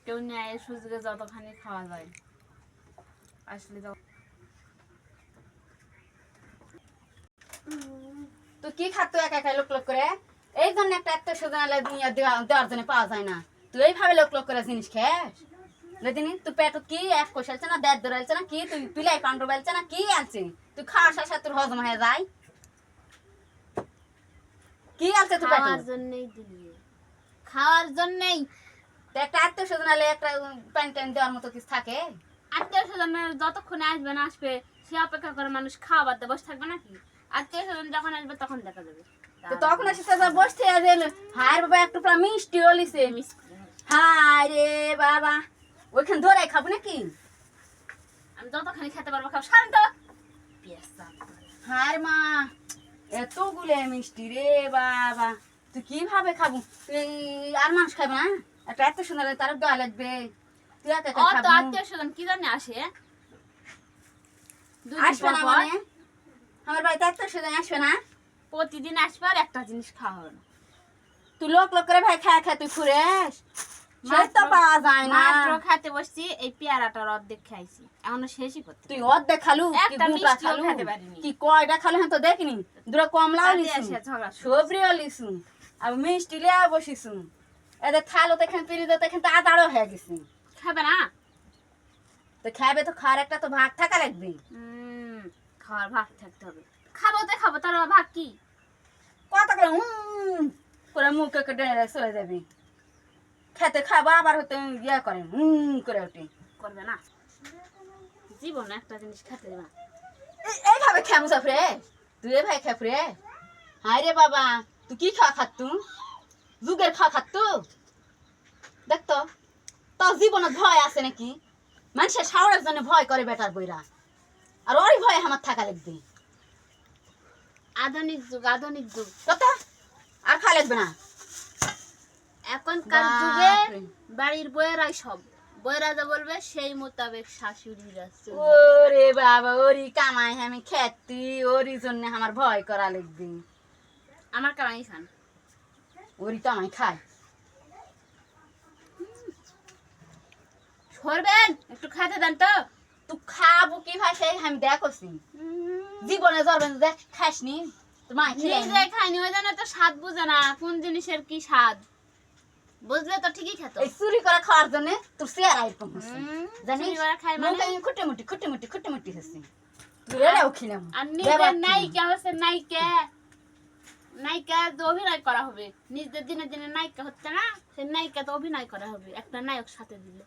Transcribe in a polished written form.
কেউ নেয় সুযোগে যতখানি খাওয়া যায় আসলে তুই কি খাতো একা একা লোক লোক করে? এই জন্য একটা এত সুদানালে দুনিয়া দেওয়ার জন্য পাওয়া যায় না। তুই এইভাবে লোক লোক করে জিনিস খাস লেদিনি? তুই পেট কি এক কোষালছে না, দেড় দৌড়ালছে না, কি তুই পিলাই পান্ডু বেলছে না, কি আনছে? তুই খাওয়ার সাথে তোর হজম হয়ে যায়। কি আনছে তুই খাওয়ার জন্যই দিলি, খাওয়ার জন্যই। একটা আত্মীয় স্বজন আলে একটা পানি টাইম দেওয়ার মতো কিছু থাকে? আত্মীয় স্বজনের যতক্ষণে আসবে না আসবে সে অপেক্ষা করে মানুষ খাওয়া বাদ বসে থাকবে নাকি? আত্মীয় স্বজন যখন আসবে তখন দেখা যাবে। তো তখন এসে বসতে হায় বাবা একটু পুরা মিষ্টি হলিছে। হায় রে বাবা, ওইখানে ধরে খাবো নাকি? আমি যতখানি খেতে পারবো খাবো। শান্ত। হায় মা, এতগুলো মিষ্টি রে বাবা, তুই কিভাবে খাবো? তুই আর মানুষ খাবে না? একটা এত সুন্দর তার দোয়া লাগবে, তুই একা একা অত খাবি? আত্মীয় স্বজন কি জানি আসে? আসবে না মানে? আমার বাড়িতে এত সুন্দর আসবে না? প্রতিদিন আসবে আর একটা জিনিস খাওয়া হবে না। তুই লোক লোক করে ভাই খায় খায় তুই ঘুরেস, সেই তো পাওয়া যায় না। মাত্র খেতে বসছি, এই পেয়ারাটার অর্ধেক খাইছি, এখনো শেষই করতে। তুই অর্ধেক খালু কি একটা গুটা মিষ্টিও খালু? খেতে পারিনি। কি কয়টা খালু হ্যাঁ তো দেখিনি? দুটো কমলাও তাতে লিসু, এসে ঝগড়া শুরু। সবরিও লিসু, আর মিষ্টি লিয়া বসিসু। এদের থালো দেখেন পিড়ি দেখেন তো আদারও হয়ে গেছি। খাবে না? তো খাবে তো খাওয়ার একটা তো ভাগ থাকা লাগবে। খাওয়ার ভাগ থাকতে হবে। খাবো তো খাবো, তার ভাগ কি? কত করে করে মুখে কেটে চলে যাবি। খেতে খাবো আবার হতে ইয়ে করে করে ওঠে। করবে না, জীবনে একটা জিনিস খেতে দেবে না। এইভাবে খেয়ে মুসাফরে তুই এইভাবে খেয়ে হায় রে বাবা, তুই কি খাওয়া খাতু? যুগের খাওয়া খাতু? দেখতো তোর জীবনে ভয় আছে নাকি? মানুষের সাওয়ার জন্য ভয় করে বেটার বইরা, আর ওরই ভয় আমার থাকা লাগবে। আধুনিক যুগ, আধুনিক যুগ। কথা আর খাওয়া লাগবে না। এখনকার যুগে বাড়ির বইয়েরাই সব, বইয়েরা যা বলবে সেই মোতাবেক শাশুড়িরা চলবে। ওরে বাবা, ওরি কামাই আমি খেতি, ওরি জন্য আমার ভয় করা লাগবে। আমার কামাই খান, ওরি কামাই খায়। সরবেন একটু খেতে দেন তো। তুই খাবো কি ভাই সেই আমি দেখছি জীবনে জরবেন দেখ খাসনি তোর মা নিজে খাইনি, ওই জন্য তো স্বাদ বুঝে না কোন জিনিসের কি স্বাদ। বুঝলে তো ঠিকই খেত। এই চুরি করে খাওয়ার জন্য তোর চেয়ার আইরকম হচ্ছে জানিস? চুরি করে খাই মানে? খুটে মুটি হচ্ছে। তুই এরাও খিলাম আর নিজের নায়িকা হচ্ছে নায়িকা, নায়িকা তো অভিনয় করা হবে। নিজের দিনে দিনে নায়িকা হচ্ছে না, সেই নায়িকা তো অভিনয় করা হবে একটা নায়ক সাথে দিলে।